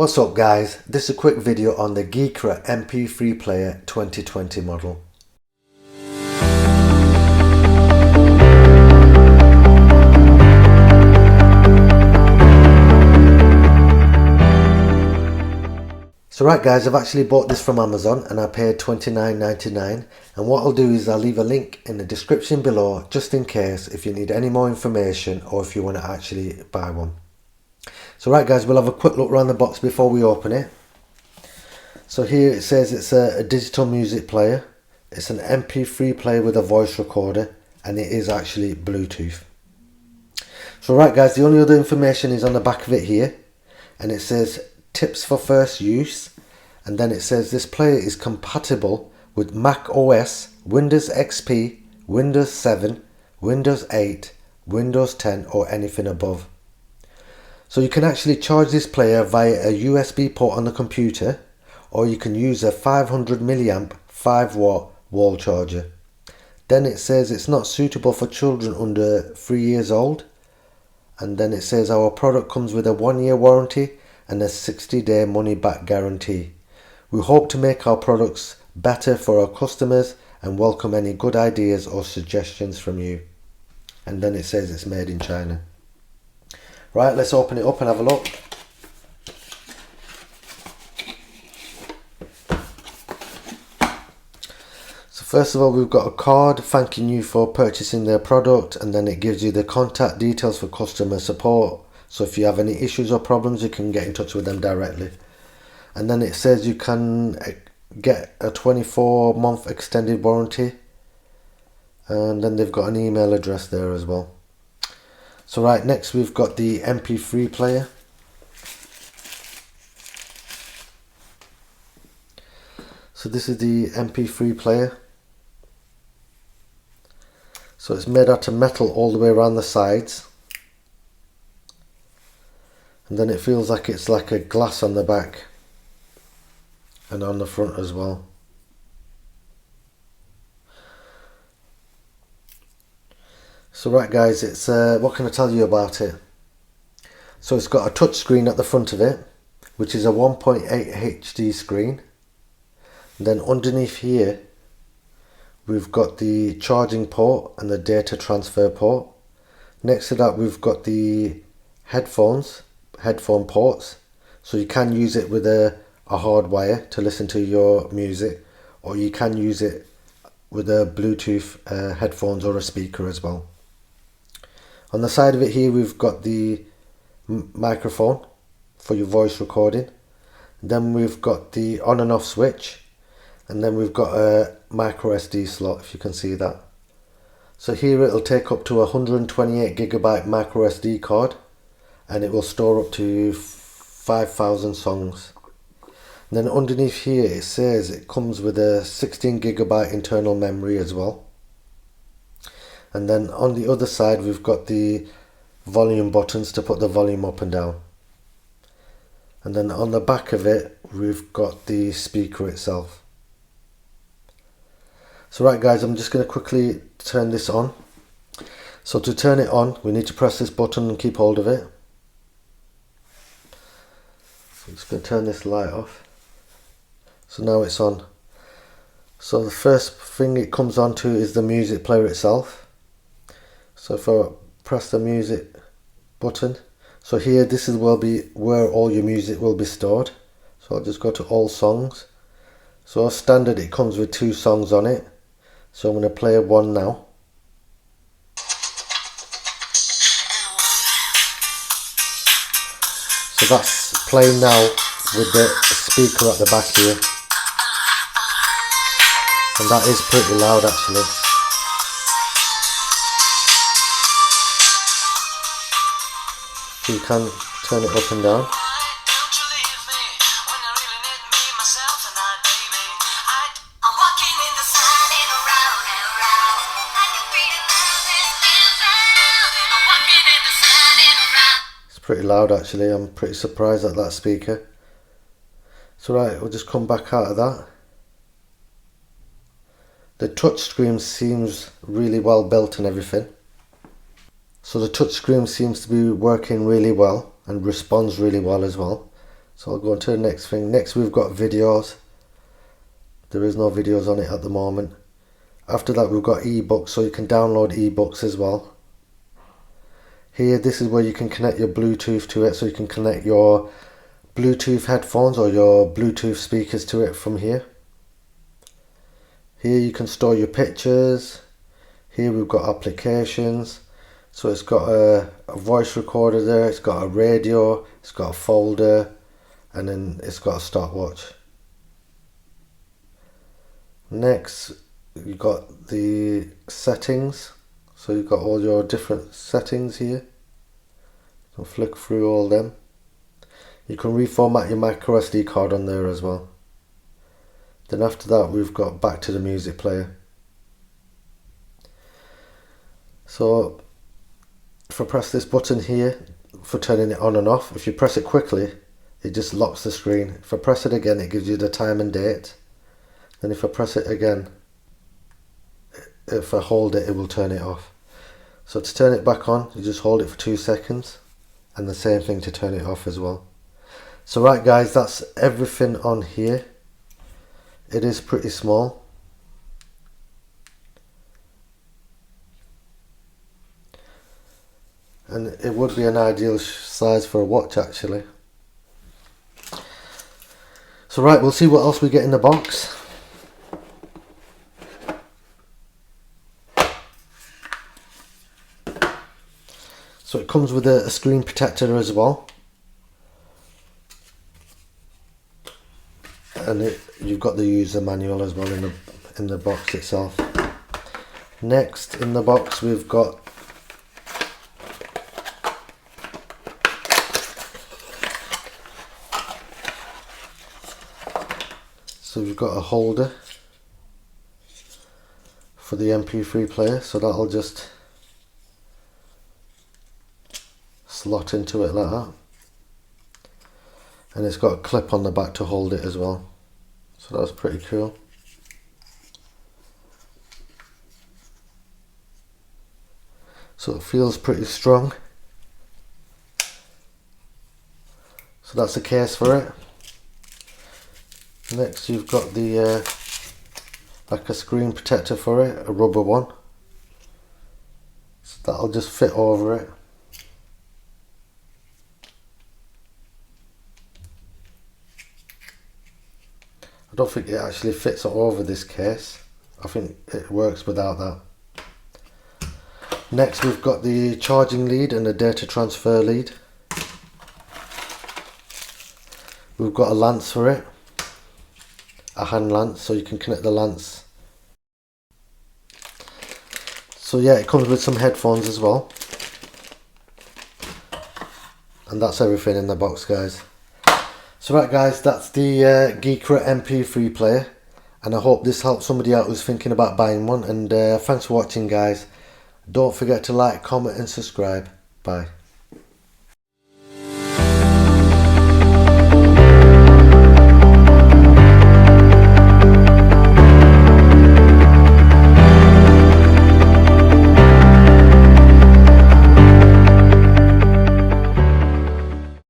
What's up guys, this is a quick video on the Geekera MP3 player 2020 model. So right guys, I've actually bought this from Amazon and I paid $29.99, and what I'll do is I'll leave a link in the description below just in case if you need any more information or if you want to actually buy one. So right guys, we'll have a quick look around the box before we open it. So here it says it's a digital music player. It's an MP3 player with a voice recorder, and it is actually Bluetooth. So right guys, the only other information is on the back of it here, and it says tips for first use, and then it says this player is compatible with Mac OS, Windows XP, Windows 7, Windows 8, Windows 10 or anything above. So you can actually charge this player via a USB port on the computer, or you can use a 500 milliamp 5 watt wall charger. Then it says it's not suitable for children under 3 years old, and then it says our product comes with a 1-year warranty and a 60-day money back guarantee. We hope to make our products better for our customers and welcome any good ideas or suggestions from you. And then it says it's made in China. Right, let's open it up and have a look. So first of all, we've got a card thanking you for purchasing their product, and then it gives you the contact details for customer support. So if you have any issues or problems, you can get in touch with them directly. And then it says you can get a 24-month extended warranty, and then they've got an email address there as well. So right, next we've got the MP3 player. So this is the MP3 player. So it's made out of metal all the way around the sides. And then it feels like it's like a glass on the back and on the front as well. So right guys, it's what can I tell you about it? So it's got a touch screen at the front of it, which is a 1.8 HD screen. And then underneath here we've got the charging port and the data transfer port. Next to that we've got the headphone ports, so you can use it with a hard wire to listen to your music, or you can use it with a Bluetooth headphones or a speaker as well. On the side of it here we've got the microphone for your voice recording. Then we've got the on and off switch, and then we've got a micro SD slot, if you can see that. So here it'll take up to a 128GB micro SD card, and it will store up to 5,000 songs. And then underneath here it says it comes with a 16GB internal memory as well. And then on the other side we've got the volume buttons to put the volume up and down. And then on the back of it we've got the speaker itself. So right guys, I'm just going to quickly turn this on. So to turn it on we need to press this button and keep hold of it. So I'm just going to turn this light off. So now it's on. So the first thing it comes onto is the music player itself. So if I press the music button, so here this is where all your music will be stored. So I'll just go to all songs. So as standard it comes with 2 songs on it. So I'm going to play one now. So that's playing now with the speaker at the back here. And that is pretty loud actually. So you can turn it up and down. It's pretty loud actually, I'm pretty surprised at that speaker. So right, we'll just come back out of that. The touch screen seems really well built and everything. So the touch screen seems to be working really well and responds really well as well. So I'll go on to the next thing. Next we've got videos. There is no videos on it at the moment. After that we've got ebooks, so you can download ebooks as well. Here, this is where you can connect your Bluetooth to it, so you can connect your Bluetooth headphones or your Bluetooth speakers to it from here. Here you can store your pictures. Here we've got applications. So it's got a voice recorder there, it's got a radio, it's got a folder, and then it's got a stopwatch. Next, you've got the settings. So you've got all your different settings here. You can flick through all them. You can reformat your micro SD card on there as well. Then after that we've got back to the music player. So if I press this button here for turning it on and off, if you press it quickly it just locks the screen. If I press it again it gives you the time and date. Then if I press it again, if I hold it, it will turn it off. So to turn it back on, you just hold it for 2 seconds, and the same thing to turn it off as well. So right guys, that's everything on here. It is pretty small. And it would be an ideal size for a watch actually. So right, we'll see what else we get in the box. So it comes with a screen protector as well, and you've got the user manual as well in the box itself. Next in the box we've got a holder for the MP3 player, so that'll just slot into it like that, and it's got a clip on the back to hold it as well, so that's pretty cool. So it feels pretty strong. So that's the case for it. Next you've got the like a screen protector for it, a rubber one, so that'll just fit over it. I don't think it actually fits over this case. I think it works without that. Next we've got the charging lead and the data transfer lead. We've got a lance for it, a hand lance, so you can connect the lance. So yeah, it comes with some headphones as well. And that's everything in the box guys. So right guys, that's the Geekera MP3 player, and I hope this helps somebody out who's thinking about buying one, and thanks for watching guys. Don't forget to like, comment and subscribe. Bye.